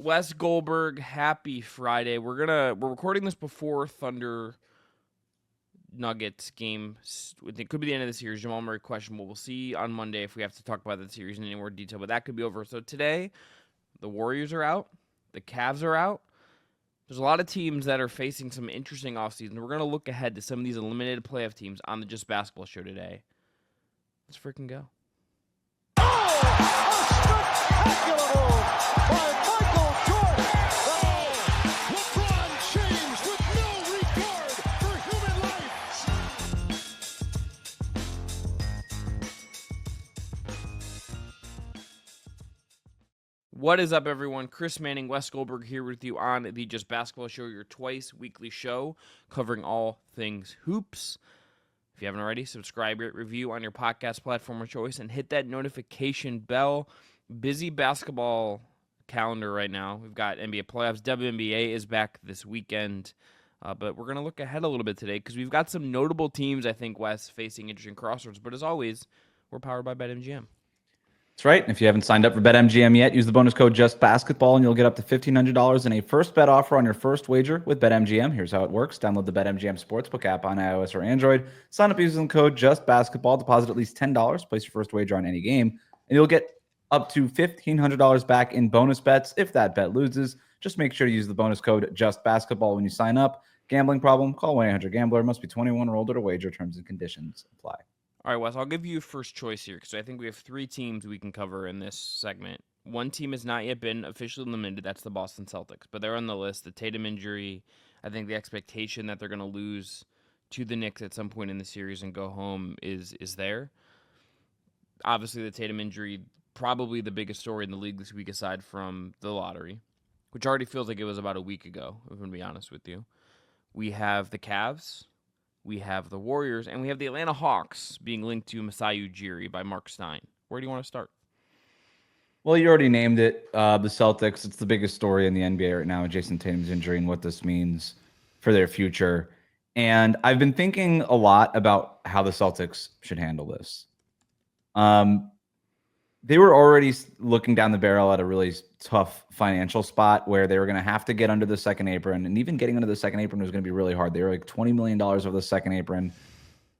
Wes Goldberg, happy Friday. We're recording this before Thunder Nuggets game. It could be the end of the series. Jamal Murray questionable. We'll see on Monday if we have to talk about the series in any more detail, but that could be over. So today, the Warriors are out. The Cavs are out. There's a lot of teams that are facing some interesting offseasons. We're going to look ahead to some of these eliminated playoff teams on the Just Basketball show today. Let's freaking go. What is up, everyone? Chris Manning, Wes Goldberg here with you on the Just Basketball Show, your twice weekly show covering all things hoops. If you haven't already, subscribe, rate, review on your podcast platform of choice, and hit that notification bell. Busy basketball calendar right now. We've got NBA playoffs. WNBA is back this weekend. But we're going to look ahead a little bit today because we've got some notable teams, I think, Wes, facing interesting crossroads. But as always, we're powered by BetMGM. That's right. And if you haven't signed up for BetMGM yet, use the bonus code JustBasketball and you'll get up to $1,500 in a first bet offer on your first wager with BetMGM. Here's how it works. Download the BetMGM Sportsbook app on iOS or Android. Sign up using the code JustBasketball. Deposit at least $10. Place your first wager on any game. And you'll get up to $1,500 back in bonus bets if that bet loses. Just make sure to use the bonus code JustBasketball when you sign up. Gambling problem? Call 1-800-GAMBLER. Must be 21 or older to wager. Terms and conditions apply. All right, Wes, I'll give you first choice here because I think we have three teams we can cover in this segment. One team has not yet been officially eliminated. That's the Boston Celtics, but they're on the list. The Tatum injury, I think the expectation that they're going to lose to the Knicks at some point in the series and go home is there. Obviously, the Tatum injury, probably the biggest story in the league this week aside from the lottery, which already feels like it was about a week ago, if I'm going to be honest with you. We have the Cavs. We have the Warriors, and we have the Atlanta Hawks being linked to Masai Ujiri by Mark Stein. Where do you want to start? Well, you already named it. The Celtics. It's the biggest story in the NBA right now, Jayson Tatum's injury and what this means for their future. And I've been thinking a lot about how the Celtics should handle this. They were already looking down the barrel at a really tough financial spot where they were going to have to get under the second apron. And even getting under the second apron was going to be really hard. They were like $20 million over the second apron.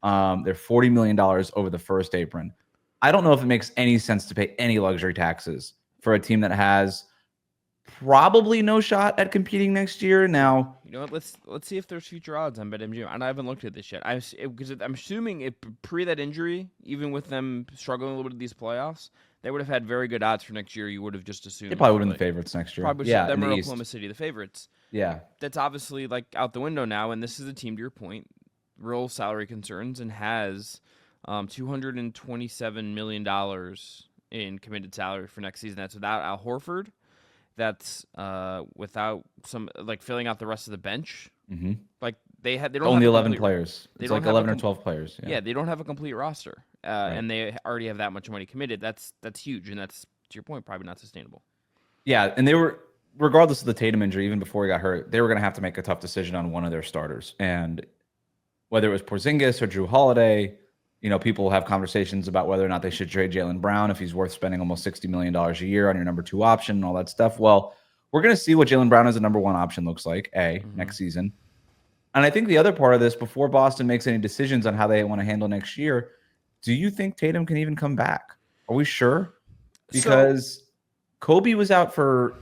They're $40 million over the first apron. I don't know if it makes any sense to pay any luxury taxes for a team that has probably no shot at competing next year. Now, you know what? Let's see if there's future odds on BetMGM. And I haven't looked at this yet. Because I'm assuming pre that injury, even with them struggling a little bit in these playoffs, they would have had very good odds for next year. You would have just assumed they probably would have been the favorites next year. Probably them or Oklahoma City, the favorites. Yeah, that's obviously like out the window now. And this is a team, to your point, real salary concerns and has $227 million in committed salary for next season. That's without Al Horford. That's without some filling out the rest of the bench. Mm-hmm. Like they don't only have 11 players. It's like 11 or 12 players. Yeah, they don't have a complete roster, right. And they already have that much money committed. That's huge, and that's, to your point, probably not sustainable. Yeah, and they were, regardless of the Tatum injury, even before he got hurt, they were going to have to make a tough decision on one of their starters, and whether it was Porzingis or Drew Holiday. People have conversations about whether or not they should trade Jaylen Brown if he's worth spending almost $60 million a year on your number two option and all that stuff. Well, we're going to see what Jaylen Brown as a number one option looks like, next season. And I think the other part of this, before Boston makes any decisions on how they want to handle next year, do you think Tatum can even come back? Are we sure? Because Kobe was out for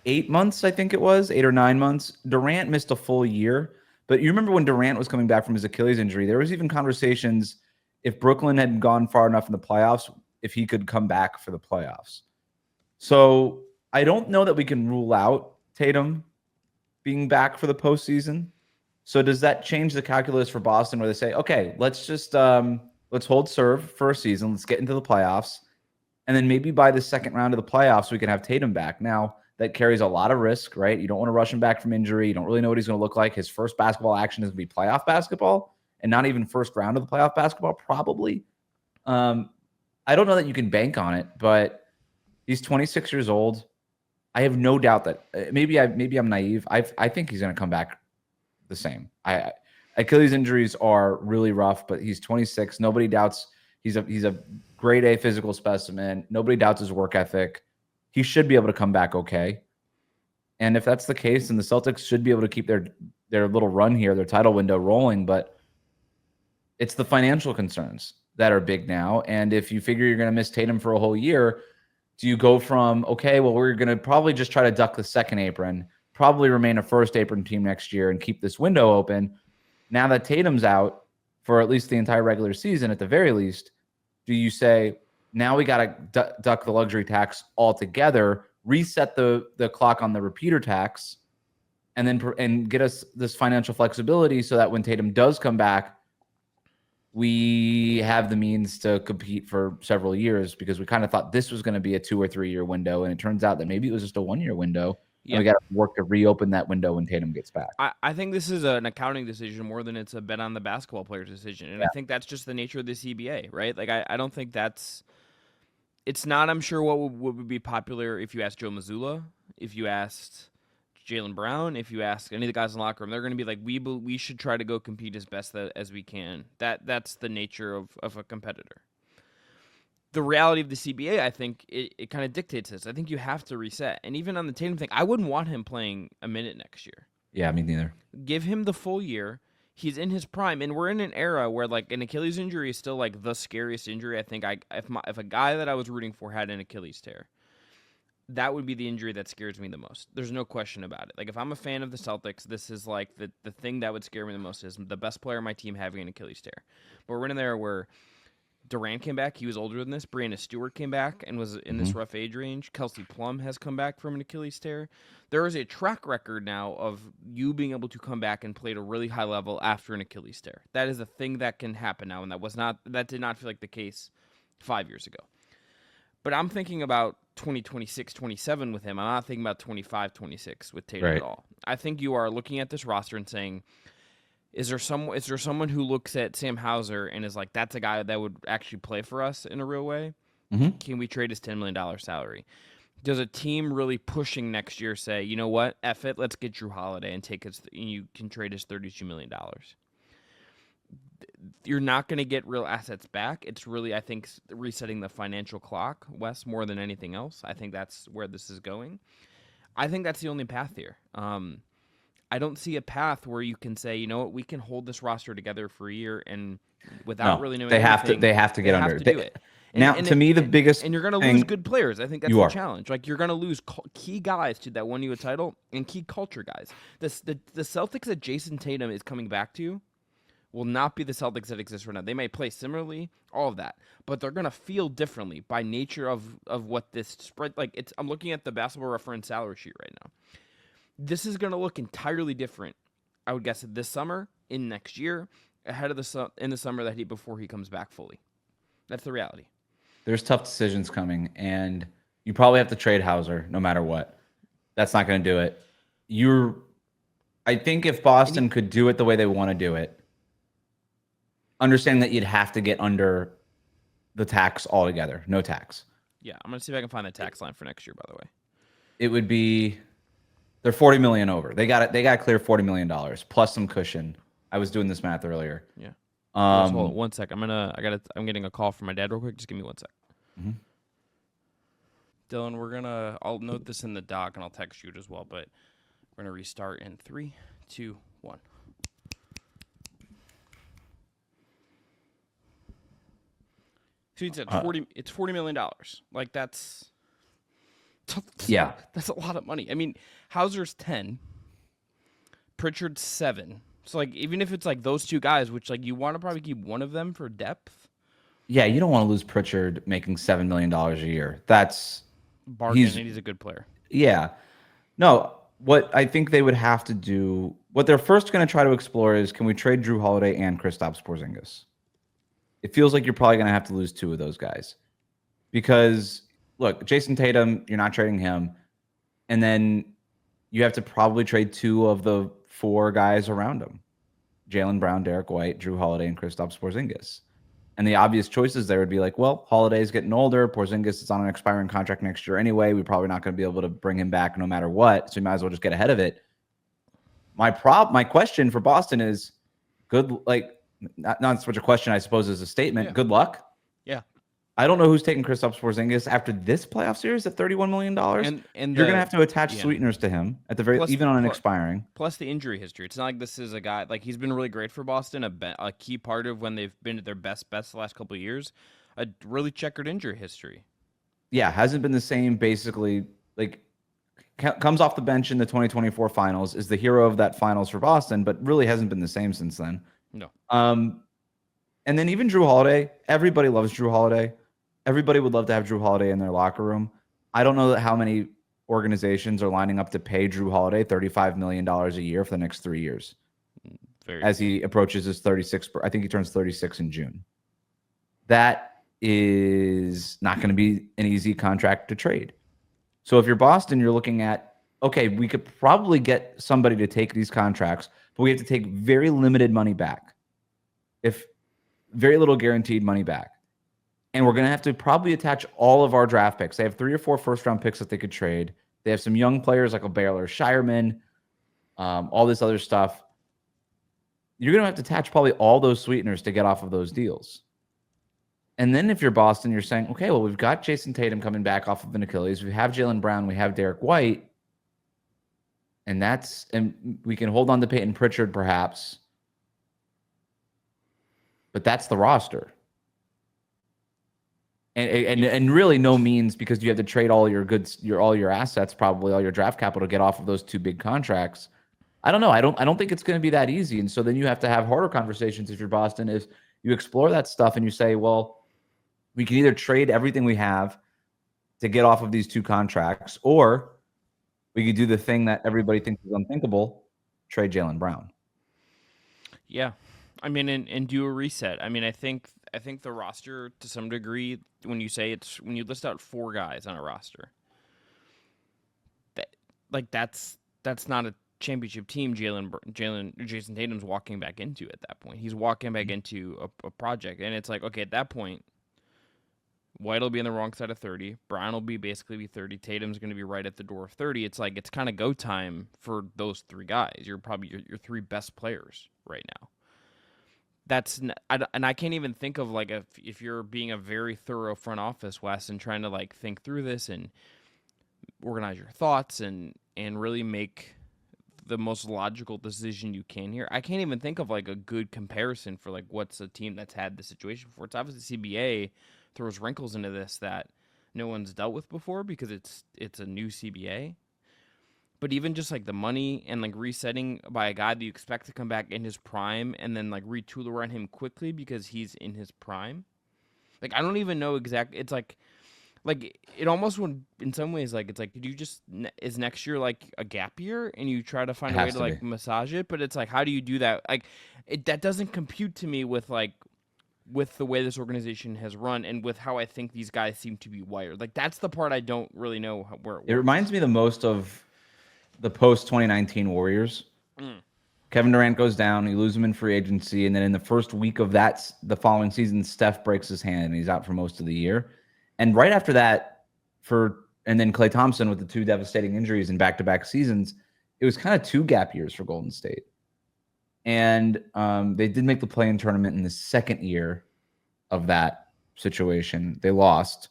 8 months, I think it was, 8 or 9 months. Durant missed a full year. But you remember when Durant was coming back from his Achilles injury, there was even conversations if Brooklyn had gone far enough in the playoffs, if he could come back for the playoffs. So I don't know that we can rule out Tatum being back for the postseason. So does that change the calculus for Boston where they say, okay, let's just let's hold serve for a season. Let's get into the playoffs. And then maybe by the second round of the playoffs, we can have Tatum back. Now, that carries a lot of risk, right? You don't want to rush him back from injury. You don't really know what he's going to look like. His first basketball action is going to be playoff basketball. And not even first round of the playoff basketball, probably. I don't know that you can bank on it, but he's 26 years old. I have no doubt that maybe I'm naive. I think he's going to come back the same. Achilles injuries are really rough, but he's 26. Nobody doubts he's a grade A physical specimen. Nobody doubts his work ethic. He should be able to come back okay. And if that's the case, then the Celtics should be able to keep their little run here, their title window rolling. But it's the financial concerns that are big now. And if you figure you're going to miss Tatum for a whole year, do you go from, okay, well, we're going to probably just try to duck the second apron, probably remain a first apron team next year and keep this window open. Now that Tatum's out for at least the entire regular season, at the very least, do you say, now we got to duck the luxury tax altogether, reset the clock on the repeater tax, and then get us this financial flexibility so that when Tatum does come back, we have the means to compete for several years, because we kind of thought this was going to be a 2 or 3 year window. And it turns out that maybe it was just a 1 year window. Yeah. And we got to work to reopen that window when Tatum gets back. I think this is an accounting decision more than it's a bet on the basketball player's decision. And I think that's just the nature of the CBA, right? Like, I don't think it's not, I'm sure, what would be popular if you asked Joe Mazzulla, if you asked Jaylen Brown, if you ask any of the guys in the locker room, they're going to be like, we should try to go compete as best as we can. That's the nature of a competitor. The reality of the CBA, I think, it kind of dictates this. I think you have to reset. And even on the Tatum thing, I wouldn't want him playing a minute next year. Yeah, me neither. Give him the full year. He's in his prime, and we're in an era where, like, an Achilles injury is still, like, the scariest injury. I think if a guy that I was rooting for had an Achilles tear, that would be the injury that scares me the most. There's no question about it. Like, if I'm a fan of the Celtics, this is, like, the thing that would scare me the most is the best player on my team having an Achilles tear. But we're in an era where Durant came back. He was older than this. Breanna Stewart came back and was in this rough age range. Kelsey Plum has come back from an Achilles tear. There is a track record now of you being able to come back and play at a really high level after an Achilles tear. That is a thing that can happen now, and that did not feel like the case 5 years ago. But I'm thinking about 2026, 27 with him. I'm not thinking about 25, 26 with Tatum at all. I think you are looking at this roster and saying, Is there someone who looks at Sam Hauser and is like, that's a guy that would actually play for us in a real way? Mm-hmm. Can we trade his $10 million salary? Does a team really pushing next year say, you know what, F it, let's get Drew Holiday and you can trade his $32 million? You're not going to get real assets back. It's really, I think, resetting the financial clock, Wes, more than anything else. I think that's where this is going. I think that's the only path here. I don't see a path where you can say, you know what, we can hold this roster together for a year and without really knowing anything. They have to get under. Do it. To me, the biggest and you're going to lose good players. I think that's the challenge. Like, you're going to lose key guys to that won you a title and key culture guys. The Celtics that Jayson Tatum is coming back to will not be the Celtics that exist right now. They may play similarly, all of that, but they're going to feel differently by nature of what this spread. Like, I'm looking at the Basketball Reference salary sheet right now. This is going to look entirely different, I would guess, this summer, in next year, ahead of in the summer before he comes back fully. That's the reality. There's tough decisions coming, and you probably have to trade Hauser no matter what. That's not going to do it. I think if Boston could do it the way they want to do it, understanding that you'd have to get under the tax altogether, no tax. Yeah, I'm going to see if I can find the tax line for next year, by the way. It would be, they're $40 million over. They got to clear $40 million plus some cushion. I was doing this math earlier. Yeah. Hold on 1 sec. I'm getting a call from my dad real quick. Just give me 1 sec. Mm-hmm. Dylan, I'll note this in the doc and I'll text you as well, but we're going to restart in 3, 2, 1. So he said it's $40 million. Like, that's a lot of money. I mean, Hauser's 10, Pritchard's 7. So, like, even if it's like those two guys, which, like, you want to probably keep one of them for depth. Yeah, you don't want to lose Pritchard making $7 million a year. That's bargain, and he's a good player. Yeah. No, what I think they would have to do, what they're first going to try to explore is, can we trade Drew Holiday and Kristaps Porzingis? It feels like you're probably going to have to lose two of those guys. Because, look, Jayson Tatum, you're not trading him. And then you have to probably trade two of the 4 guys around him. Jaylen Brown, Derek White, Drew Holiday, and Kristaps Porzingis. And the obvious choices there would be like, well, Holiday's getting older. Porzingis is on an expiring contract next year anyway. We're probably not going to be able to bring him back no matter what. So you might as well just get ahead of it. My question for Boston is, not so much a question, I suppose, as a statement. Yeah. Good luck. Yeah. I don't know who's taking Kristaps Porzingis after this playoff series at $31 million. And You're going to have to attach yeah. sweeteners to him at the very, Plus, even on an expiring. plus the injury history. It's not like this is a guy like he's been really great for Boston, a key part of when they've been at their best the last couple of years. A really checkered injury history. Yeah, hasn't been the same basically. Like comes off the bench in the 2024 finals, is the hero of that finals for Boston, but really hasn't been the same since then. No. And then even Drew Holiday, everybody loves Drew Holiday. Everybody would love to have Drew Holiday in their locker room. I don't know how many organizations are lining up to pay Drew Holiday $35 million a year for the next 3 years. As he approaches his 36, I think he turns 36 in June. That is not going to be an easy contract to trade. So if you're Boston, you're looking at, okay, we could probably get somebody to take these contracts, but we have to take very limited money back. If very little guaranteed money back. And we're going to have to probably attach all of our draft picks. They have 3 or 4 first-round picks that they could trade. They have some young players like a Baylor Shireman, all this other stuff. You're going to have to attach probably all those sweeteners to get off of those deals. And then if you're Boston, you're saying, okay, well, we've got Jayson Tatum coming back off of an Achilles. We have Jaylen Brown. We have Derek White. And we can hold on to Peyton Pritchard perhaps. But that's the roster. And really no means, because you have to trade all your goods, all your assets, probably all your draft capital to get off of those 2 big contracts. I don't know. I don't think it's going to be that easy. And so then you have to have harder conversations if you're Boston, is you explore that stuff and you say, well, we can either trade everything we have to get off of these 2 contracts, or we could do the thing that everybody thinks is unthinkable, trade Jaylen Brown. Yeah. I mean, and do a reset. I mean, I think the roster, to some degree, when you list out 4 guys on a roster, that's not a championship team. Jayson Tatum's walking back into at that point. He's walking back into a project, and it's like, okay, at that point, White will be on the wrong side of 30. Brown will basically be 30. Tatum's going to be right at the door of 30. It's like it's kind of go time for those 3 guys. You're probably your 3 best players right now. And I can't even think of like if you're being a very thorough front office, Wes, and trying to like think through this and organize your thoughts and really make the most logical decision you can here. I can't even think of like a good comparison for like what's a team that's had this situation before. It's obviously CBA throws wrinkles into this that no one's dealt with before because it's a new CBA. But even just like the money and like resetting by a guy that you expect to come back in his prime and then like retool around him quickly because he's in his prime. Like, I don't even know exactly. It's like it almost would, in some ways, like, it's like, did you just, is next year like a gap year and you try to find a way to like massage it? But it's like, how do you do that? Like, that doesn't compute to me with the way this organization has run and with how I think these guys seem to be wired. Like, that's the part I don't really know where it works. It reminds me the most of the post-2019 Warriors. Kevin Durant goes down. You lose him in free agency. And then in the first week of the following season, Steph breaks his hand and he's out for most of the year. And right after that, and then Klay Thompson with the 2 devastating injuries in back-to-back seasons, it was kind of 2 gap years for Golden State. And they did make the play-in tournament in the second year of that situation. They lost,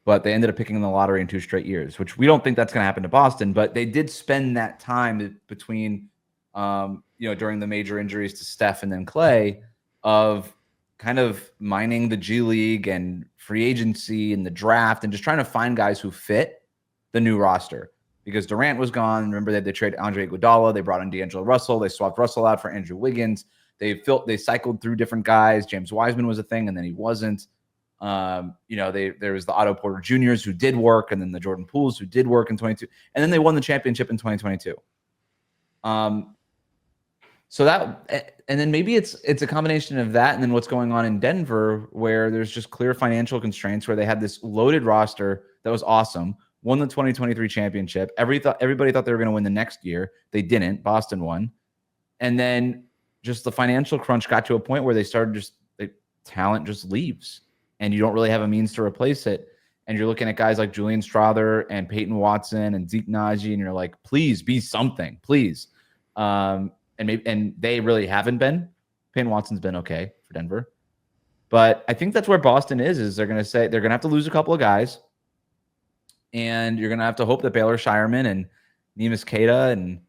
but they ended up picking the lottery in 2 straight years, which we don't think that's going to happen to Boston. But they did spend that time between, during the major injuries to Steph and then Klay, of kind of mining the G League and free agency and the draft and just trying to find guys who fit the new roster. Because Durant was gone. Remember they traded Andre Iguodala. They brought in D'Angelo Russell. They swapped Russell out for Andrew Wiggins. They cycled through different guys. James Wiseman was a thing, and then he wasn't. There was the Otto Porter Juniors who did work, and then the Jordan Pooles who did work in 22, and then they won the championship in 2022. So that, and then maybe it's a combination of that, and then what's going on in Denver, where there's just clear financial constraints, where they had this loaded roster that was awesome, won the 2023 championship. Everybody thought they were going to win the next year. They didn't. Boston won, and then just the financial crunch got to a point where they started talent just leaves. And you don't really have a means to replace it. And you're looking at guys like Julian Strother and Peyton Watson and Zeke Naji, and you're like, please be something, please. And they really haven't been. Peyton Watson's been okay for Denver. But I think that's where Boston is they're going to say they're going to have to lose a couple of guys. And you're going to have to hope that Baylor Shireman and Neemias Queta and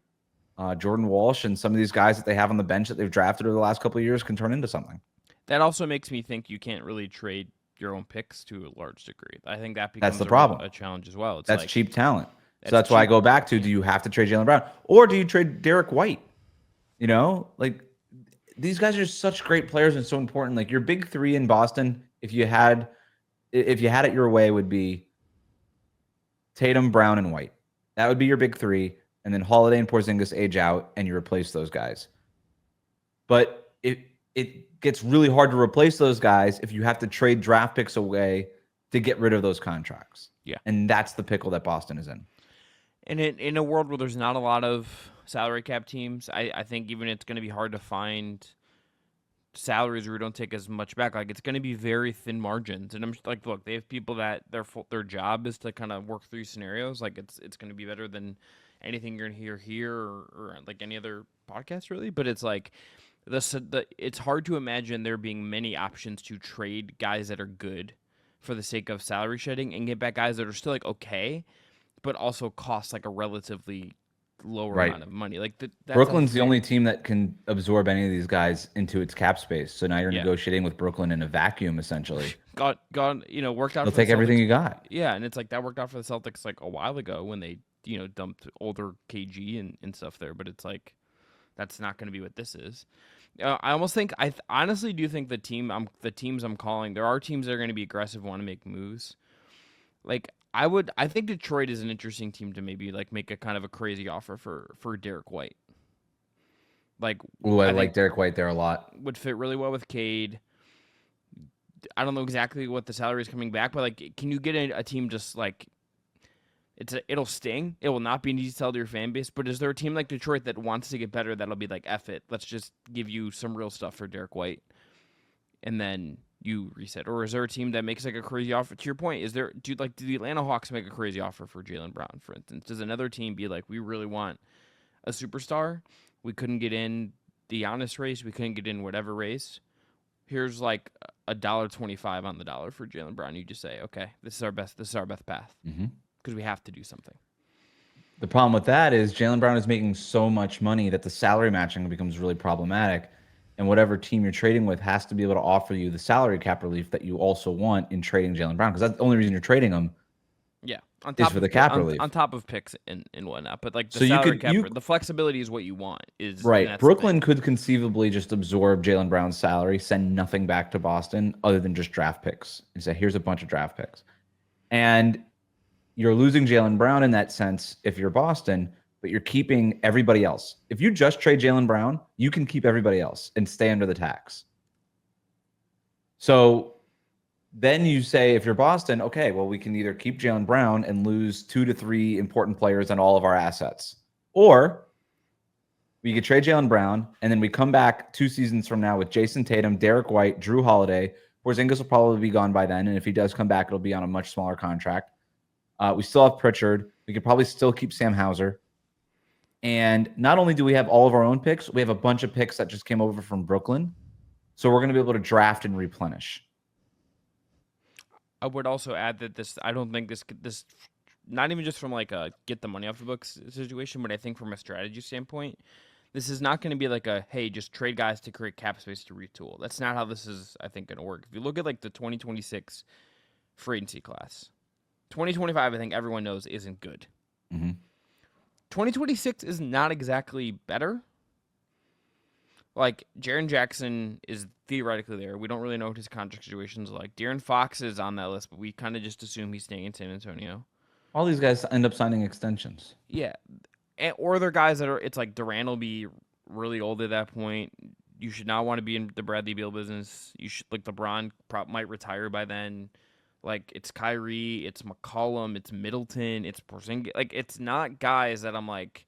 Jordan Walsh and some of these guys that they have on the bench that they've drafted over the last couple of years can turn into something. That also makes me think you can't really trade your own picks to a large degree. I think that becomes That's the problem. A challenge as well. That's cheap talent. So that's why I go back to, do you have to trade Jaylen Brown? Or do you trade Derek White? You know, like these guys are such great players and so important. Like your big three in Boston, if you had it your way, would be Tatum, Brown, and White. That would be your big three. And then Holiday and Porzingis age out, and you replace those guys. But it gets really hard to replace those guys if you have to trade draft picks away to get rid of those contracts. Yeah. And that's the pickle that Boston is in. And in a world where there's not a lot of salary cap teams, I think even it's going to be hard to find salaries where we don't take as much back. Like, it's going to be very thin margins. And I'm just like, look, they have people that their job is to kind of work through scenarios. Like, it's going to be better than anything you're going to hear here or like any other podcast, really. But it's like, it's hard to imagine there being many options to trade guys that are good for the sake of salary shedding and get back guys that are still like okay, but also cost like a relatively lower amount of money. Like Brooklyn's the only team that can absorb any of these guys into its cap space. So now you're negotiating with Brooklyn in a vacuum, essentially. Got worked out. They'll take everything you got. Yeah, and it's like that worked out for the Celtics like a while ago when they dumped older KG and stuff there. But it's like that's not going to be what this is. I almost think I honestly do think the teams I'm calling, there are teams that are going to be aggressive, want to make moves. Like I think Detroit is an interesting team to maybe like make a kind of a crazy offer for Derek White. Like, ooh, I like Derek White there a lot. Would fit really well with Cade. I don't know exactly what the salary is coming back, but like, can you get a team just like it'll sting. It will not be an easy sell to your fan base, but is there a team like Detroit that wants to get better that'll be like, F it, let's just give you some real stuff for Derek White, and then you reset? Or is there a team that makes like a crazy offer? To your point, do the Atlanta Hawks make a crazy offer for Jaylen Brown, for instance? Does another team be like, we really want a superstar, we couldn't get in the Giannis race, we couldn't get in whatever race, here's like $1.25 on the dollar for Jaylen Brown. You just say, okay, this is our best path. Mm-hmm. Because we have to do something. The problem with that is Jaylen Brown is making so much money that the salary matching becomes really problematic. And whatever team you're trading with has to be able to offer you the salary cap relief that you also want in trading Jaylen Brown. Because that's the only reason you're trading him. Yeah. Is for the cap relief. On top of picks and whatnot. But like the salary cap, the flexibility is what you want. Right. Brooklyn could conceivably just absorb Jaylen Brown's salary, send nothing back to Boston other than just draft picks. And say, here's a bunch of draft picks. And you're losing Jaylen Brown in that sense if you're Boston, but you're keeping everybody else. If you just trade Jaylen Brown, you can keep everybody else and stay under the tax. So then you say, if you're Boston, okay, well, we can either keep Jaylen Brown and lose 2 to 3 important players on all of our assets, or we could trade Jaylen Brown and then we come back 2 seasons from now with Jayson Tatum, Derek White, Drew Holiday. Porzingis will probably be gone by then, and if he does come back, it'll be on a much smaller contract. We still have Pritchard. We could probably still keep Sam Hauser. And not only do we have all of our own picks, we have a bunch of picks that just came over from Brooklyn. So we're going to be able to draft and replenish. I would also add that I don't think this, not even just from like a get the money off the books situation, but I think from a strategy standpoint, this is not going to be like a, hey, just trade guys to create cap space to retool. That's not how this is, I think, going to work. If you look at like the 2026 free agency class, 2025, I think everyone knows, isn't good. Mm-hmm. 2026 is not exactly better. Like, Jaren Jackson is theoretically there. We don't really know what his contract situation is like. De'Aaron Fox is on that list, but we kind of just assume he's staying in San Antonio. All these guys end up signing extensions. Yeah. Or they're guys that are, it's like Durant will be really old at that point. You should not want to be in the Bradley Beal business. You should, like, LeBron might retire by then. Like, it's Kyrie, it's McCollum, it's Middleton, it's Porzingis. Like, it's not guys that I'm like,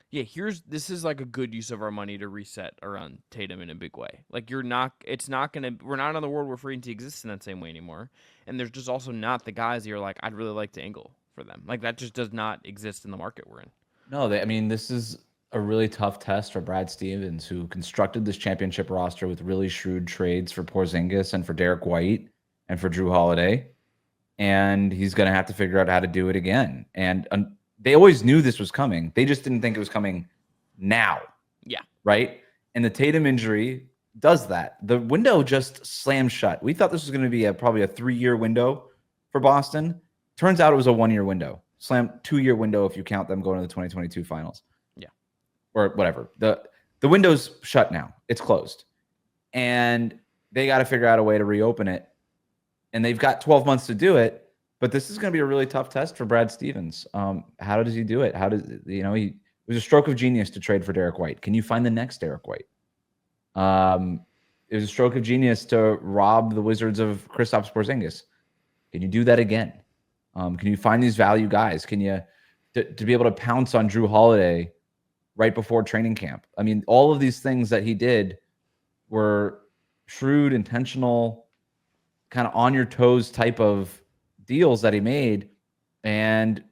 yeah, this is like a good use of our money to reset around Tatum in a big way. Like, we're not in the world where free agency exists in that same way anymore. And there's just also not the guys that you're like, I'd really like to angle for them. Like, that just does not exist in the market we're in. No, this is a really tough test for Brad Stevens, who constructed this championship roster with really shrewd trades for Porzingis and for Derek White and for Drew Holiday. And he's going to have to figure out how to do it again. And they always knew this was coming. They just didn't think it was coming now. Yeah. Right? And the Tatum injury does that. The window just slammed shut. We thought this was going to be probably a 3-year window for Boston. Turns out it was a 1-year window. 2-year window if you count them going to the 2022 finals. Yeah. Or whatever. The window's shut now. It's closed. And they got to figure out a way to reopen it. And they've got 12 months to do it. But this is going to be a really tough test for Brad Stevens. How does he do it? It was a stroke of genius to trade for Derek White. Can you find the next Derek White? It was a stroke of genius to rob the Wizards of Kristaps Porzingis. Can you do that again? Can you find these value guys? Can you to be able to pounce on Drew Holiday right before training camp? I mean, all of these things that he did were shrewd, intentional, kind of on your toes type of deals that he made, and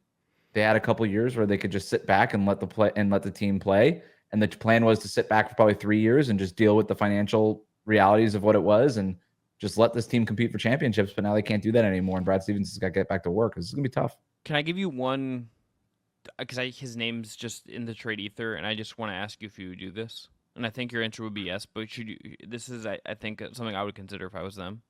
they had a couple years where they could just sit back and let the team play. And the plan was to sit back for probably 3 years and just deal with the financial realities of what it was and just let this team compete for championships. But now they can't do that anymore. And Brad Stevens has got to get back to work. This is going to be tough. Can I give you one? Because his name's just in the trade ether, and I just want to ask you if you would do this. And I think your answer would be yes. But should you? This is, I think, something I would consider if I was them.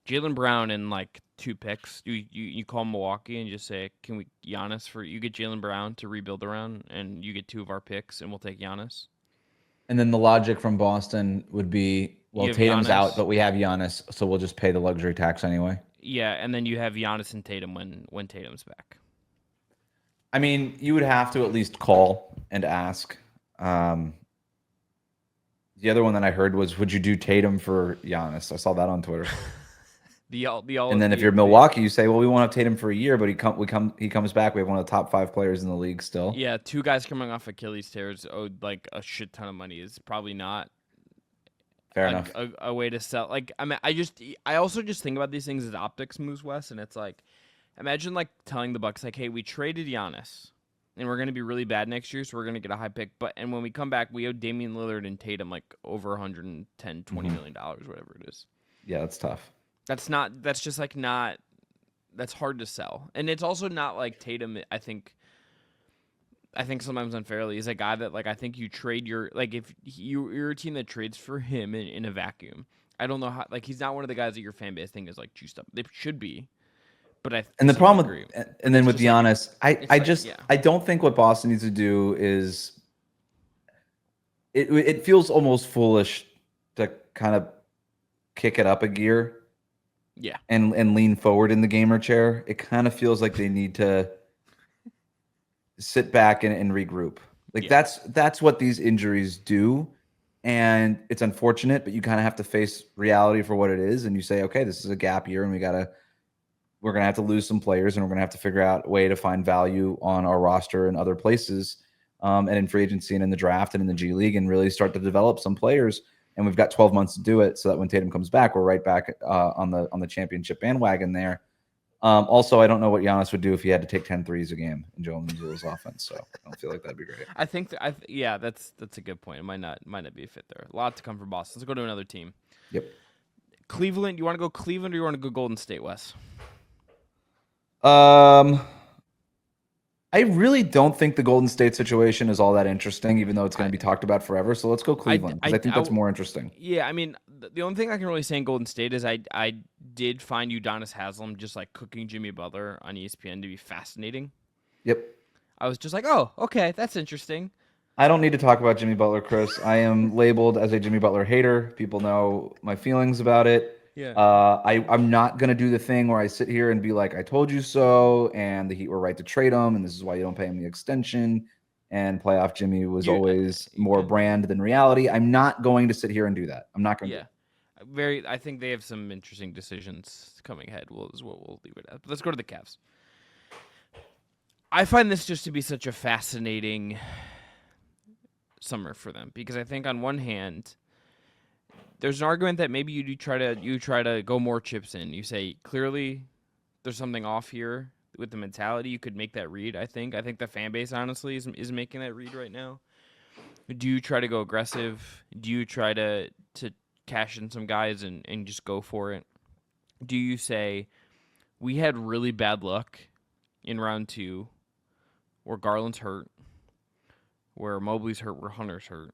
Jaylen Brown and like 2 picks. You call Milwaukee and just say, "Can we Giannis for you get Jaylen Brown to rebuild around, and you get 2 of our picks, and we'll take Giannis." And then the logic from Boston would be, well, Tatum's out, but we have Giannis, so we'll just pay the luxury tax anyway. Yeah, and then you have Giannis and Tatum when Tatum's back. I mean, you would have to at least call and ask. The other one that I heard was, would you do Tatum for Giannis? I saw that on Twitter. And then if you're Milwaukee, you say, well, we won't have Tatum for a year, but he comes back. We have one of the top 5 players in the league still. Yeah, 2 guys coming off Achilles tears owed like a shit ton of money is probably not fair enough. A way to sell. Like, I mean, I also just think about these things as optics moves, Wes, and it's like, imagine like telling the Bucks like, hey, we traded Giannis, and we're going to be really bad next year, so we're going to get a high pick. And when we come back, we owe Damian Lillard and Tatum like over 110, $20 million, whatever it is. Yeah, that's tough. That's hard to sell. And it's also not like Tatum, I think sometimes unfairly, is a guy that, like, I think you trade like, if you're a team that trades for him in a vacuum, I don't know how, like, he's not one of the guys that your fan base think is, like, juiced up. They should be. But and the problem with Giannis, I don't think what Boston needs to do is it feels almost foolish to kind of kick it up a gear. Yeah. And lean forward in the gamer chair. It kind of feels like they need to sit back and regroup. Like that's what these injuries do. And it's unfortunate, but you kind of have to face reality for what it is. And you say, okay, this is a gap year and we're going to have to lose some players and we're going to have to figure out a way to find value on our roster and other places and in free agency and in the draft and in the G League and really start to develop some players. And we've got 12 months to do it so that when Tatum comes back, we're right back on the championship bandwagon there. Also, I don't know what Giannis would do if he had to take 10 threes a game in Joel Embiid's offense. So I don't feel like that'd be great. I think that's a good point. It might not be a fit there. A lot to come from Boston. Let's go to another team. Yep. Cleveland. You want to go Cleveland or you want to go Golden State, Wes? I really don't think the Golden State situation is all that interesting, even though it's going to be talked about forever. So let's go Cleveland, because I think that's more interesting. Yeah, I mean, the only thing I can really say in Golden State is I did find Udonis Haslem just like cooking Jimmy Butler on ESPN to be fascinating. Yep. I was just like, oh, okay, that's interesting. I don't need to talk about Jimmy Butler, Chris. I am labeled as a Jimmy Butler hater. People know my feelings about it. Yeah. I'm not going to do the thing where I sit here and be like, I told you so, and the Heat were right to trade him, and this is why you don't pay him the extension, and playoff Jimmy was always more brand than reality. I'm not going to sit here and do that. I'm not going to. Yeah. I think they have some interesting decisions coming ahead. We'll leave it at. But let's go to the Cavs. I find this just to be such a fascinating summer for them, because I think on one hand, there's an argument that maybe you try to go more chips in. You say, clearly there's something off here. with the mentality, you could make that read. I think the fan base honestly is making that read right now. Do you try to go aggressive? Do you try to cash in some guys and just go for it? Do you say we had really bad luck in round 2 where Garland's hurt, where Mobley's hurt, where Hunter's hurt,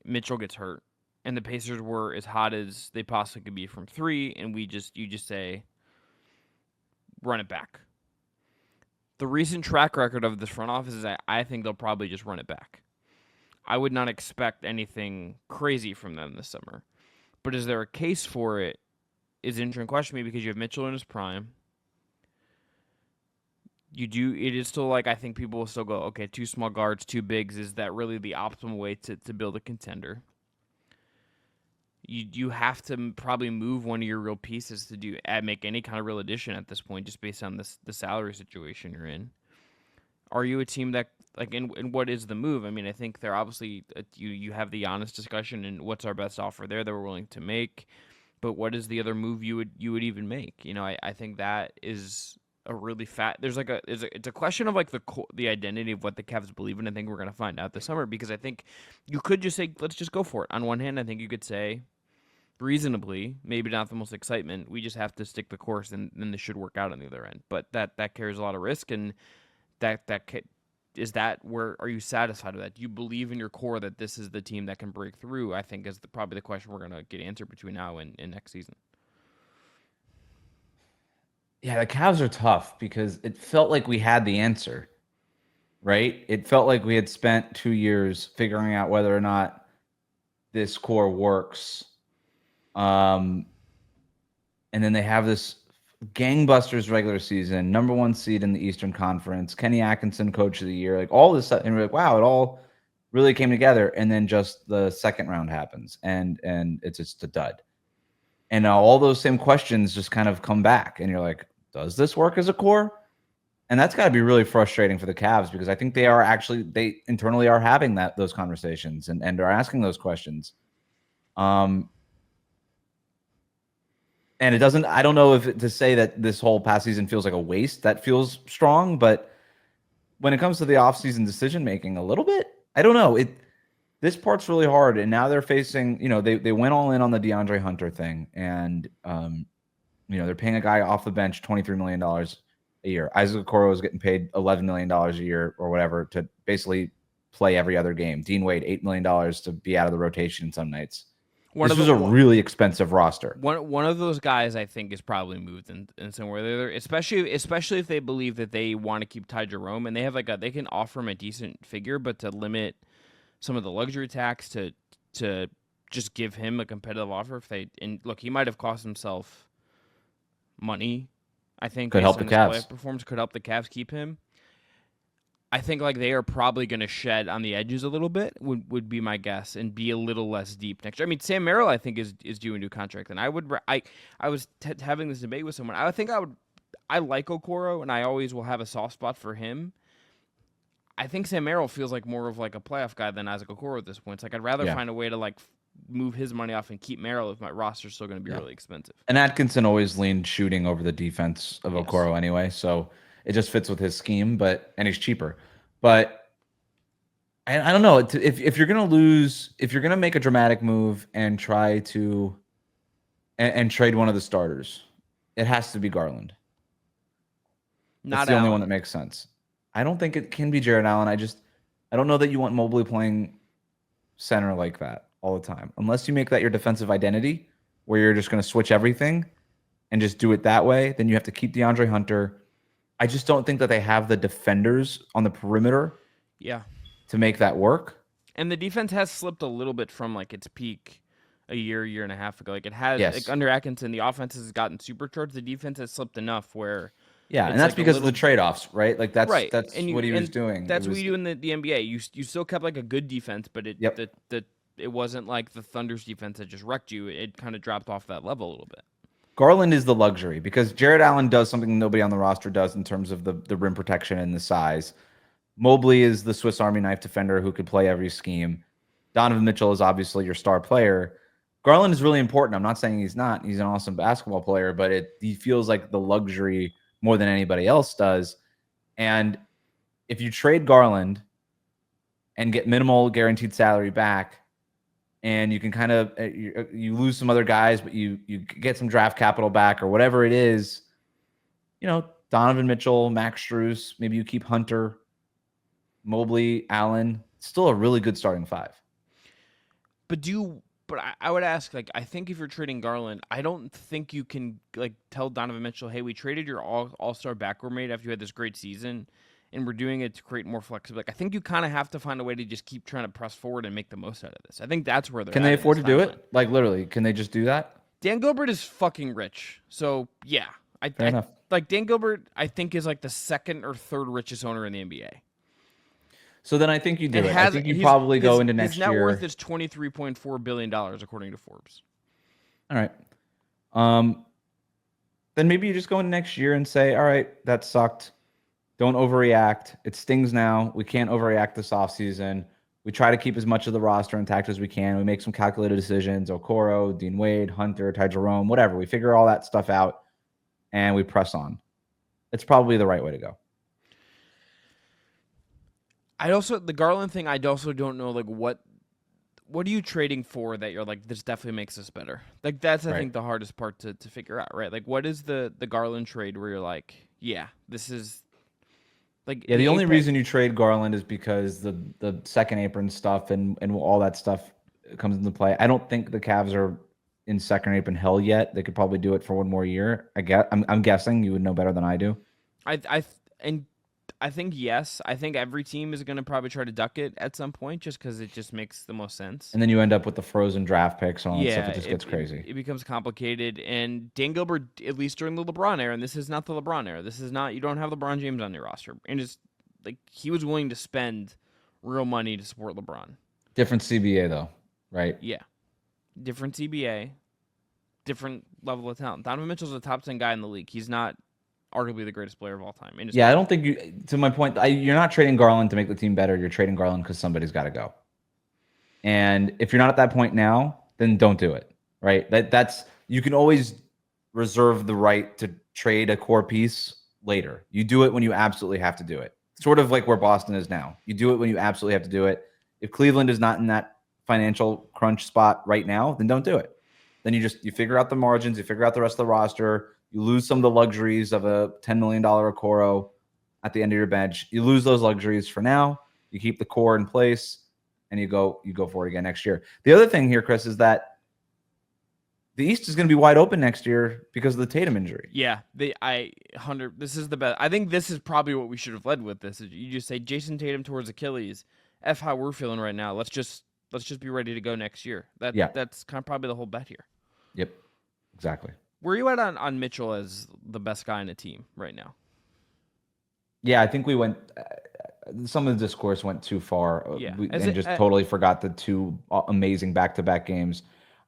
Mitchell gets hurt, and the Pacers were as hot as they possibly could be from 3, and you just say run it back. The recent track record of this front office is I think they'll probably just run it back. I would not expect anything crazy from them this summer. But is there a case for it is an interesting question to me because you have Mitchell in his prime. It is still like I think people will still go, okay, 2 small guards, 2 bigs. Is that really the optimal way to build a contender? You have to probably move one of your real pieces to make any kind of real addition at this point, just based on the salary situation you're in. Are you a team that and what is the move? I mean, I think they're obviously you have the honest discussion and what's our best offer there that we're willing to make, but what is the other move you would even make? I think that is a really it's a question of like the identity of what the Cavs believe in. I think we're gonna find out this summer because I think you could just say let's just go for it. On one hand, I think you could say reasonably, maybe not the most excitement. We just have to stick the course, and then this should work out on the other end. But that carries a lot of risk, and is that where are you satisfied with that? Do you believe in your core that this is the team that can break through? I think is probably the question we're gonna get answered between now and next season. Yeah, the Cavs are tough because it felt like we had the answer, right? It felt like we had spent 2 years figuring out whether or not this core works. And then they have this gangbusters regular season, number 1 seed in the Eastern Conference, Kenny Atkinson, coach of the year, like all this stuff. And we're like, wow, it all really came together. And then just the second round happens and it's just a dud. And now all those same questions just kind of come back. And you're like, does this work as a core? And that's got to be really frustrating for the Cavs because I think they internally are having those conversations and are asking those questions. And it doesn't, I don't know if to say that this whole past season feels like a waste, that feels strong, but when it comes to the offseason decision making a little bit, I don't know. This part's really hard. And now they're facing, they went all in on the DeAndre Hunter thing. And, they're paying a guy off the bench $23 million a year. Isaac Okoro is getting paid $11 million a year or whatever to basically play every other game. Dean Wade, $8 million to be out of the rotation some nights. This was a really expensive roster. One of those guys I think is probably moved in somewhere there, especially if they believe that they want to keep Ty Jerome and they have they can offer him a decent figure, but to limit some of the luxury tax to just give him a competitive offer. Look, he might have cost himself money. I think could help the Cavs. Performance could help the Cavs keep him. I think they are probably going to shed on the edges a little bit would be my guess and be a little less deep next year. I mean, Sam Merrill I think is due a new contract, and I was having this debate with someone. I like Okoro, and I always will have a soft spot for him. I think Sam Merrill feels like more of like a playoff guy than Isaac Okoro at this point. It's like I'd rather find a way to move his money off and keep Merrill if my roster's still going to be really expensive. And Atkinson always leaned shooting over the defense of Okoro anyway, so it just fits with his scheme, and he's cheaper. But I don't know if you're going to lose, if you're going to make a dramatic move and try to and trade one of the starters, it has to be Garland. That's the only one that makes sense. I don't think it can be Jared Allen. I don't know that you want Mobley playing center like that all the time, unless you make that your defensive identity, where you're just going to switch everything and just do it that way. Then you have to keep DeAndre Hunter. I just don't think that they have the defenders on the perimeter to make that work. And the defense has slipped a little bit from its peak a year and a half ago. It has under Atkinson, the offense has gotten supercharged. The defense has slipped enough where and that's because of the trade-offs, right? That's right. That's what he was doing. That's what you do in the NBA. You still kept a good defense, but it wasn't like the Thunder's defense that just wrecked you. It kind of dropped off that level a little bit. Garland is the luxury because Jared Allen does something nobody on the roster does in terms of the rim protection and the size. Mobley is the Swiss Army knife defender who could play every scheme. Donovan Mitchell is obviously your star player. Garland is really important. I'm not saying he's not. He's an awesome basketball player, but he feels like the luxury more than anybody else does. And if you trade Garland and get minimal guaranteed salary back, and you can kind of you lose some other guys, but you get some draft capital back or whatever it is, Donovan Mitchell, Max Strus, maybe you keep Hunter, Mobley, Allen. Still a really good starting five. But I would ask, like, I think if you're trading Garland, I don't think you can, like, tell Donovan Mitchell, hey, we traded your all-star backcourt mate after you had this great season, and we're doing it to create more flexibility. Like, I think you kind of have to find a way to just keep trying to press forward and make the most out of this. I think that's where they're Can at they in afford this to do timeline. it? Like, literally, can they just do that? Dan Gilbert is fucking rich. So, yeah. Fair enough. Like, Dan Gilbert, I think, is, like, the second or third richest owner in the NBA. So then I think you do it. I think you probably go into next year. His net worth is $23.4 billion, according to Forbes. All right. Then maybe you just go into next year and say, all right, that sucked. Don't overreact. It stings now. We can't overreact this offseason. We try to keep as much of the roster intact as we can. We make some calculated decisions. Okoro, Dean Wade, Hunter, Ty Jerome, whatever. We figure all that stuff out, and we press on. It's probably the right way to go. The Garland thing, I also don't know, like, what are you trading for that you're like, this definitely makes us better? Like, that's, I think, the hardest part to figure out, right? Like, what is the Garland trade where you're like, yeah, this is, like... Yeah, the only reason you trade Garland is because the second apron stuff and all that stuff comes into play. I don't think the Cavs are in second apron hell yet. They could probably do it for one more year. I'm guessing. You would know better than I do. I think yes. I think every team is going to probably try to duck it at some point just because it just makes the most sense. And then you end up with the frozen draft picks and all that stuff. It just gets crazy. It becomes complicated. And Dan Gilbert, at least during the LeBron era, and this is not the LeBron era. This is not, you don't have LeBron James on your roster. And it's like he was willing to spend real money to support LeBron. Different CBA though, right? Yeah. Different CBA. Different level of talent. Donovan Mitchell's a top 10 guy in the league. He's not arguably the greatest player of all time. Yeah, I don't think you. To my point, you're not trading Garland to make the team better. You're trading Garland because somebody's got to go. And if you're not at that point now, then don't do it. Right? That's you can always reserve the right to trade a core piece later. You do it when you absolutely have to do it. Sort of like where Boston is now. You do it when you absolutely have to do it. If Cleveland is not in that financial crunch spot right now, then don't do it. Then you figure out the margins. You figure out the rest of the roster. You lose some of the luxuries of a $10 million Okoro at the end of your bench. You lose those luxuries for now. You keep the core in place, and you go for it again next year. The other thing here, Chris, is that the East is going to be wide open next year because of the Tatum injury. Yeah, this is the best. I think this is probably what we should have led with this. You just say Jayson Tatum towards Achilles. F how we're feeling right now. Let's just be ready to go next year. That's kind of probably the whole bet here. Yep, exactly. Where are you at on Mitchell as the best guy in the team right now? Yeah, I think we went. Some of the discourse went too far, totally forgot the two amazing back-to-back games.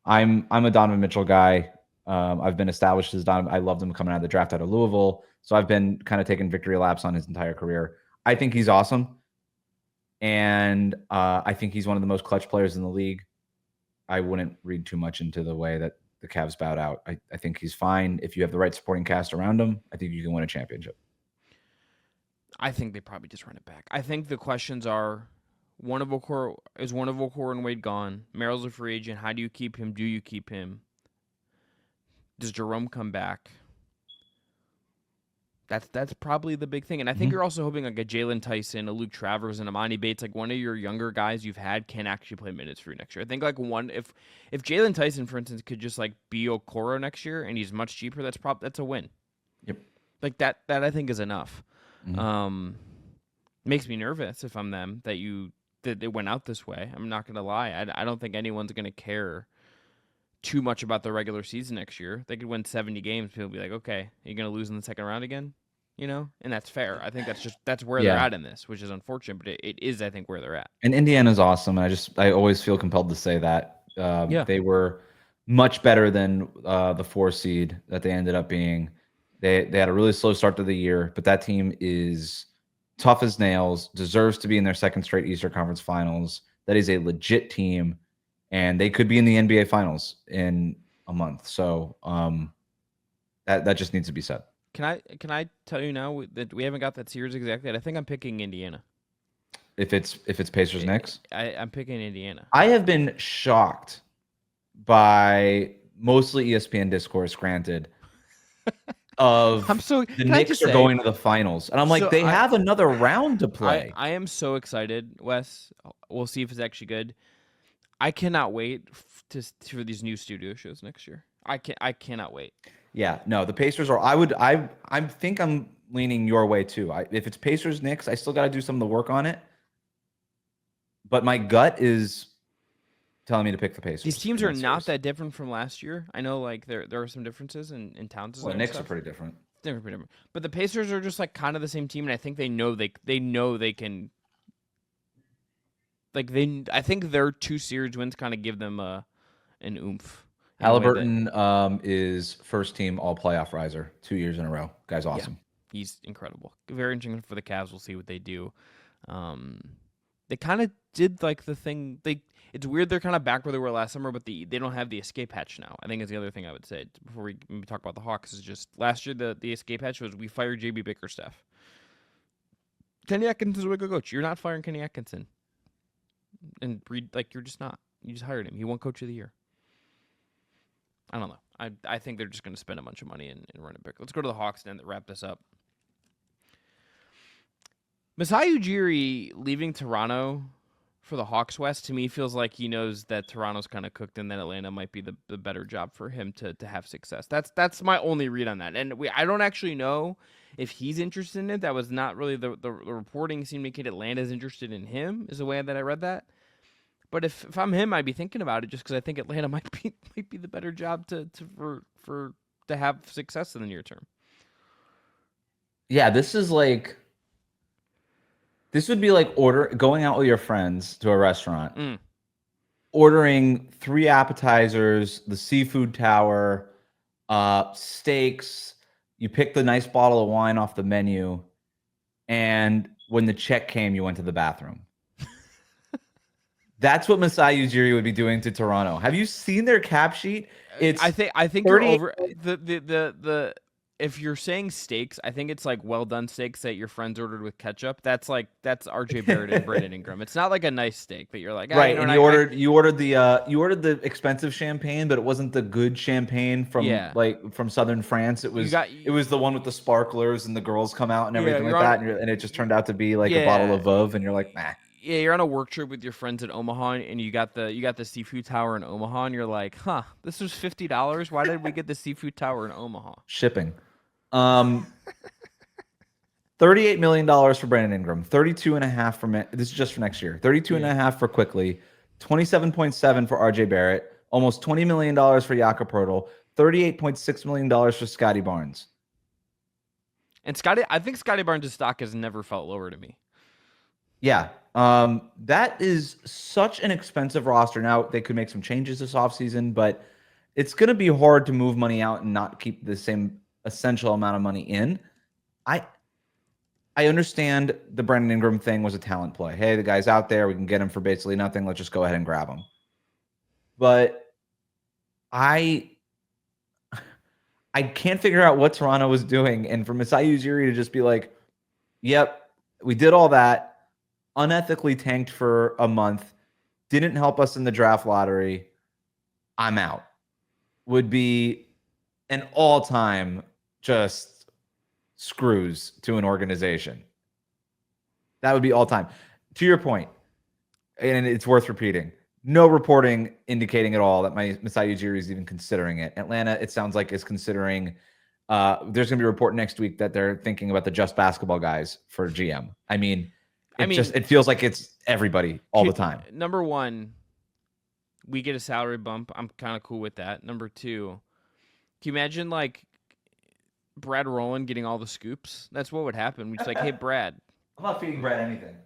I'm a Donovan Mitchell guy. I've been established as Donovan. I loved him coming out of the draft out of Louisville, so I've been kind of taking victory laps on his entire career. I think he's awesome, and I think he's one of the most clutch players in the league. I wouldn't read too much into the way that the Cavs bowed out. I think he's fine. If you have the right supporting cast around him, I think you can win a championship. I think they probably just run it back. I think the questions are, is one of Okoro and Wade gone? Merrill's a free agent. How do you keep him? Do you keep him? Does Jerome come back? That's probably the big thing. And I think you're also hoping like a Jalen Tyson, a Luke Travers, and Amani Bates, like one of your younger guys you've had can actually play minutes for you next year. I think like if Jalen Tyson, for instance, could just like be Okoro next year and he's much cheaper, that's a win. Yep. Like that I think is enough. Makes me nervous if I'm them that it went out this way. I'm not gonna lie. I don't think anyone's gonna care too much about the regular season next year. They could win 70 games. People will be like, okay, are you going to lose in the second round again? And that's fair. I think that's where they're at in this, which is unfortunate, but it is, I think, where they're at. And Indiana's awesome. And I always feel compelled to say that. They were much better than the 4 seed that they ended up being. They had a really slow start to the year, but that team is tough as nails, deserves to be in their second straight Eastern Conference Finals. That is a legit team, and they could be in the NBA Finals in a month. So that just needs to be said. Can I tell you now that we haven't got that series exactly yet? I think I'm picking Indiana. If it's Pacers Knicks, I'm picking Indiana. I have been shocked by mostly ESPN discourse, granted, I'm of so. the Can I just Knicks are say? going to the finals, and I'm like, So they have another round to I play. I am so excited, Wes. We'll see if it's actually good. I cannot wait for these new studio shows next year. I cannot wait. Yeah, no, the Pacers are. I think I'm leaning your way too. If it's Pacers Knicks, I still got to do some of the work on it. But my gut is telling me to pick the These Pacers teams in are that not series. that different from last year. I know like there are some differences in Towns' Well, the design and Knicks are stuff. pretty different. Different. But the Pacers are just like kind of the same team, and I think they know they can. Like I think their 2 series wins kind of give them an oomph in a way that Halliburton is first team All Playoff riser 2 years in a row. Guy's yeah, awesome. he's incredible. Very interesting for the Cavs. We'll see what they do. Um, they kind of did like the thing they. It's weird they're kind of back where they were last summer, but they don't have the escape hatch now. I think is the other thing I would say before we maybe talk about the Hawks is just last year the escape hatch was we fired JB Bickerstaff. Kenny Atkinson's a good coach. You're not firing Kenny Atkinson, and like you're just not. You just hired him. He won Coach of the Year. I don't know. I think they're just going to spend a bunch of money and run it back. Let's go to the Hawks and wrap this up. Masai Ujiri leaving Toronto for the Hawks West to me feels like he knows that Toronto's kind of cooked and that Atlanta might be the better job for him to have success. That's my only read on that. And I don't actually know if he's interested in it. That was not really the reporting seemed to indicate Atlanta's interested in him is the way that I read that. But if I'm him, I'd be thinking about it just because I think Atlanta might be the better job to have success in the near term. Yeah, this would be like going out with your friends to a restaurant, ordering 3 appetizers, the seafood tower, steaks. You picked the nice bottle of wine off the menu, and when the check came, you went to the bathroom. That's what Masai Ujiri would be doing to Toronto. Have you seen their cap sheet? It's I think you're over the if you're saying steaks, I think it's like well done steaks that your friends ordered with ketchup. That's RJ Barrett and Brandon Ingram. It's not like a nice steak that you're like right. You know, And you ordered the expensive champagne, but it wasn't the good champagne from yeah. from southern France. It was the one with the sparklers and the girls come out and everything like that, and it just turned out to be like a bottle of Veuve, and you're like, nah. Yeah, you're on a work trip with your friends in Omaha, and you got the seafood tower in Omaha, and you're like, huh, this was $50. Why did we get the seafood tower in Omaha? Shipping. $38 million for Brandon Ingram, 32.5 for this is just for next year. 32.5 for Quickly, 27.7 for RJ Barrett, almost $20 million for Jakob Poeltl, $38.6 million for Scotty Barnes. And I think Scotty Barnes' stock has never felt lower to me. Yeah. That is such an expensive roster. Now they could make some changes this offseason, but it's going to be hard to move money out and not keep the same essential amount of money in. I understand the Brandon Ingram thing was a talent play. Hey, the guy's out there. We can get him for basically nothing. Let's just go ahead and grab him. But I can't figure out what Toronto was doing. And for Masai Ujiri to just be like, yep, we did all that, unethically tanked for a month, didn't help us in the draft lottery, I'm out, would be an all-time just screws to an organization. That would be all-time. To your point, and it's worth repeating, no reporting indicating at all that Masai Ujiri is even considering it. Atlanta, it sounds like, is considering there's going to be a report next week that they're thinking about the Just Basketball guys for GM. It feels like it's everybody all the time. Number one, we get a salary bump. I'm kind of cool with that. Number two, can you imagine like Brad Rowland getting all the scoops? That's what would happen. We're just like, hey, Brad. I'm not feeding Brad anything.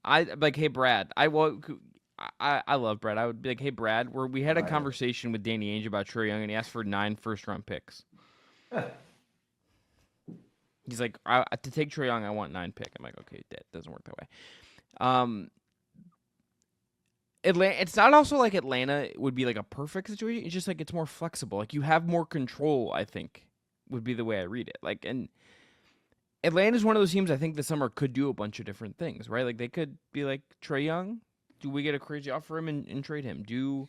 Hey, Brad. I love Brad. I would be like, hey, Brad, we had a conversation with Danny Ainge about Trae Young, and he asked for 9 first-round picks. He's like, to take Trae Young, I want 9 pick. I'm like, okay, that doesn't work that way. Atlanta. It's not also like Atlanta would be like a perfect situation. It's just like it's more flexible. Like you have more control, I think, would be the way I read it. Like, and Atlanta's one of those teams I think this summer could do a bunch of different things, right? Like they could be like Trae Young. Do we get a crazy offer for him and trade him? Do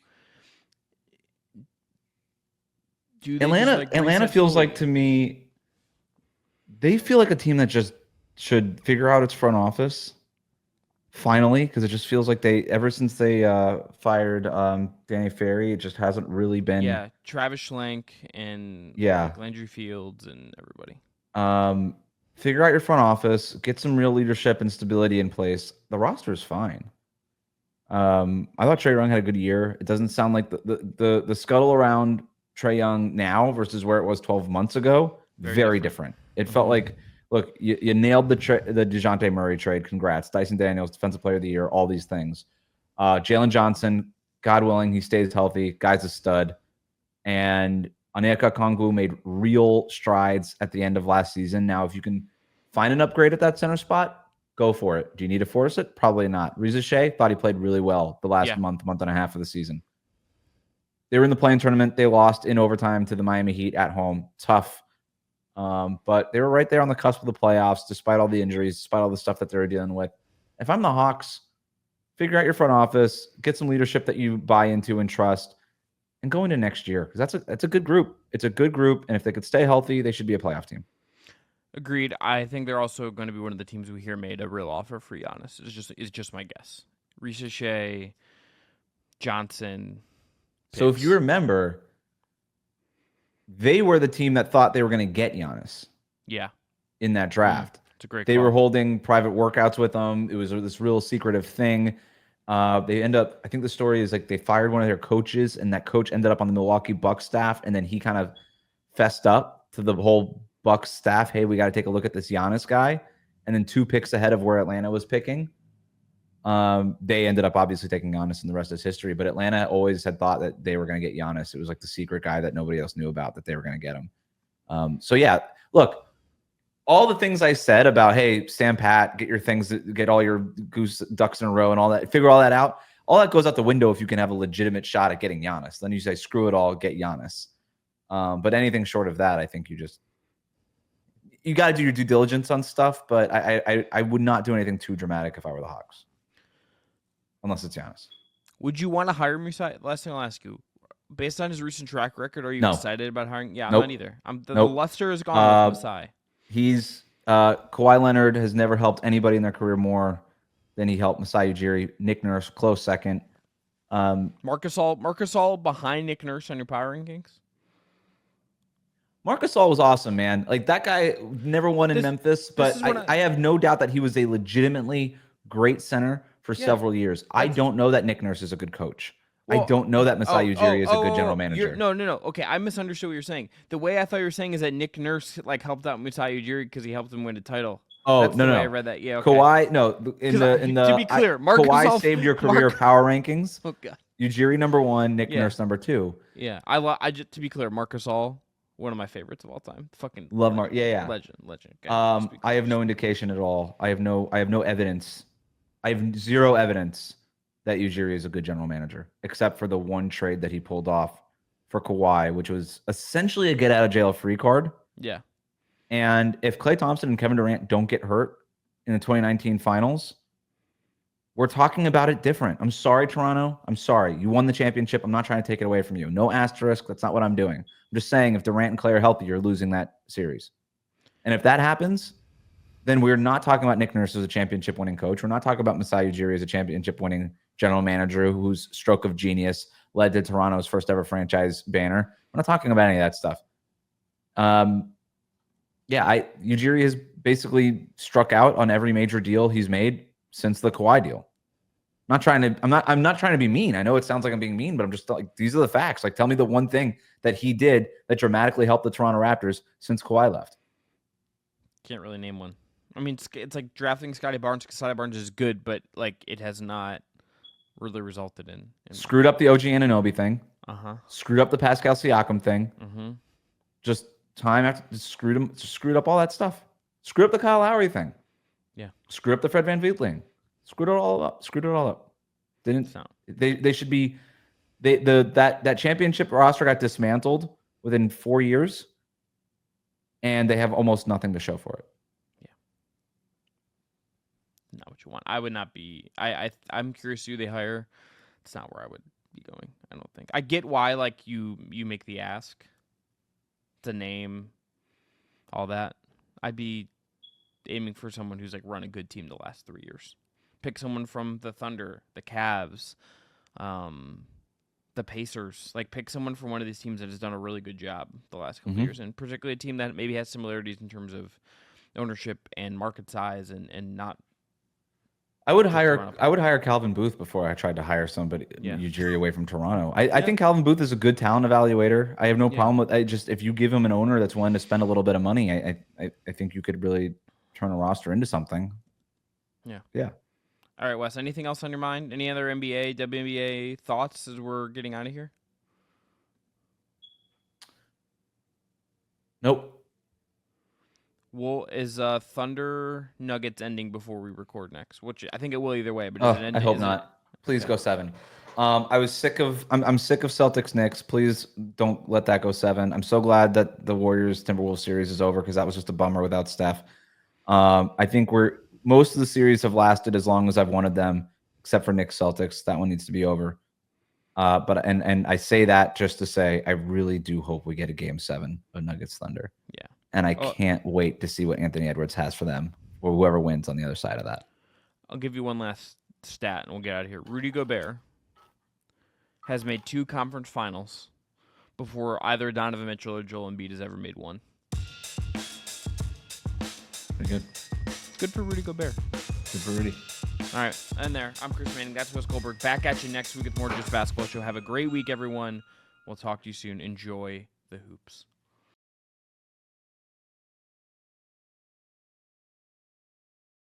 they just like Atlanta reset feels fully? like to me, they feel like a team that just should figure out its front office finally, because it just feels like they ever since they fired Danny Ferry, it just hasn't really been. Yeah, Travis Schlenk and Yeah. like Landry Fields and everybody. Figure out your front office, get some real leadership and stability in place. The roster is fine. I thought Trae Young had a good year. It doesn't sound like the scuttle around Trae Young now versus where it was 12 months ago. Very different. It felt like, look, you nailed the DeJounte Murray trade. Congrats. Dyson Daniels, Defensive Player of the Year, all these things. Jalen Johnson, God willing, he stays healthy. Guy's a stud. And Onyeka Okongwu made real strides at the end of last season. Now, if you can find an upgrade at that center spot, go for it. Do you need to force it? Probably not. Reza Shea thought he played really well the last month and a half of the season. They were in the play-in tournament. They lost in overtime to the Miami Heat at home. Tough. But they were right there on the cusp of the playoffs, despite all the injuries, despite all the stuff that they were dealing with. If I'm the Hawks, figure out your front office, get some leadership that you buy into and trust, and go into next year, because that's a good group. It's a good group, and if they could stay healthy, they should be a playoff team. Agreed. I think they're also going to be one of the teams we hear made a real offer for Giannis. It's just my guess. Risa Shea, Johnson. So if you remember, they were the team that thought they were going to get Giannis. Yeah. In that draft. It's a great They call. were holding private workouts with him. It was this real secretive thing. They end up, I think the story is like they fired one of their coaches, and that coach ended up on the Milwaukee Bucks staff, and then he kind of fessed up to the whole Bucks staff, hey, we got to take a look at this Giannis guy. And then 2 picks ahead of where Atlanta was picking, they ended up obviously taking Giannis, and the rest is history. But Atlanta always had thought that they were going to get Giannis. It was like the secret guy that nobody else knew about, that they were going to get him. So yeah, look, all the things I said about, hey, stand pat, get your things, get all your goose ducks in a row and all that, figure all that out. All that goes out the window if you can have a legitimate shot at getting Giannis. Then you say, screw it all, get Giannis. But anything short of that, I think you got to do your due diligence on stuff. But I would not do anything too dramatic if I were the Hawks, unless it's Giannis. Would you want to hire Masai? Last thing I'll ask you. Based on his recent track record, are you excited about hiring? Yeah, I'm not either. The luster is gone with Masai. He's Kawhi Leonard has never helped anybody in their career more than he helped Masai Ujiri. Nick Nurse, close second. Marc Gasol behind Nick Nurse on your power rankings? Marc Gasol was awesome, man. Like, that guy never won in Memphis, but I have no doubt that he was a legitimately great center for several years. I don't know that Nick Nurse is a good coach. Well, I don't know that Masai Ujiri is a good general manager. No. Okay, I misunderstood what you're saying. The way I thought you were saying is that Nick Nurse like helped out Masai Ujiri because he helped him win a title. Oh, that's no. I read that. Yeah, okay. Kawhi, no. To be clear, Kawhi saved your career power rankings. Oh God. Ujiri #1, Nick Nurse #2. Yeah, I just, to be clear, Marc Gasol, one of my favorites of all time. Fucking love Marc. Yeah. Legend. Okay, I have no indication at all. I have no evidence. I have zero evidence that Ujiri is a good general manager, except for the one trade that he pulled off for Kawhi, which was essentially a get out of jail free card. Yeah. And if Klay Thompson and Kevin Durant don't get hurt in the 2019 finals, we're talking about it different. I'm sorry, Toronto. I'm sorry. You won the championship. I'm not trying to take it away from you. No asterisk. That's not what I'm doing. I'm just saying, if Durant and Klay are healthy, you're losing that series. And if that happens, then we're not talking about Nick Nurse as a championship winning coach. We're not talking about Masai Ujiri as a championship winning general manager whose stroke of genius led to Toronto's first ever franchise banner. We're not talking about any of that stuff. Ujiri has basically struck out on every major deal he's made since the Kawhi deal. I'm not trying to be mean. I know it sounds like I'm being mean, but I'm just like, these are the facts. Like, tell me the one thing that he did that dramatically helped the Toronto Raptors since Kawhi left. Can't really name one. I mean, it's like drafting Scotty Barnes. Scotty Barnes is good, but like it has not really resulted in screwed up the OG Anunoby thing. Screwed up the Pascal Siakam thing. Just time after screwed up all that stuff. Screwed up the Kyle Lowry thing. Yeah. Screwed up the Fred VanVleet. Screwed it all up. They should be that championship roster got dismantled within 4 years. and they have almost nothing to show for it. Not what you want. I would not be. I'm curious who they hire. It's not where I would be going. I don't think. I get why like you make the ask. The name, all that. I'd be aiming for someone who's like run a good team the last 3 years. Pick someone from the Thunder, the Cavs, the Pacers. Like pick someone from one of these teams that has done a really good job the last couple of years, and particularly a team that maybe has similarities in terms of ownership and market size, and not. I would hire Calvin Booth before I tried to hire somebody Ujiri away from Toronto. I think Calvin Booth is a good talent evaluator. I have no problem with. If you give him an owner that's willing to spend a little bit of money, I think you could really turn a roster into something. Yeah. All right, Wes. Anything else on your mind? Any other NBA, WNBA thoughts as we're getting out of here? Nope. Well, is Thunder Nuggets ending before we record next? Which I think it will either way. But does it end? I hope not. Please go 7. I'm sick of Celtics Knicks. Please don't let that go 7. I'm so glad that the Warriors Timberwolves series is over because that was just a bummer without Steph. I think most of the series have lasted as long as I've wanted them, except for Knicks Celtics. That one needs to be over. But I say that just to say I really do hope we get a Game 7 of Nuggets Thunder. Yeah. And I can't wait to see what Anthony Edwards has for them or whoever wins on the other side of that. I'll give you one last stat and we'll get out of here. Rudy Gobert has made 2 conference finals before either Donovan Mitchell or Joel Embiid has ever made one. Pretty good. Good for Rudy Gobert. Good for Rudy. All right. And there. I'm Chris Manning. That's Wes Goldberg. Back at you next week with more Just Basketball Show. Have a great week, everyone. We'll talk to you soon. Enjoy the hoops.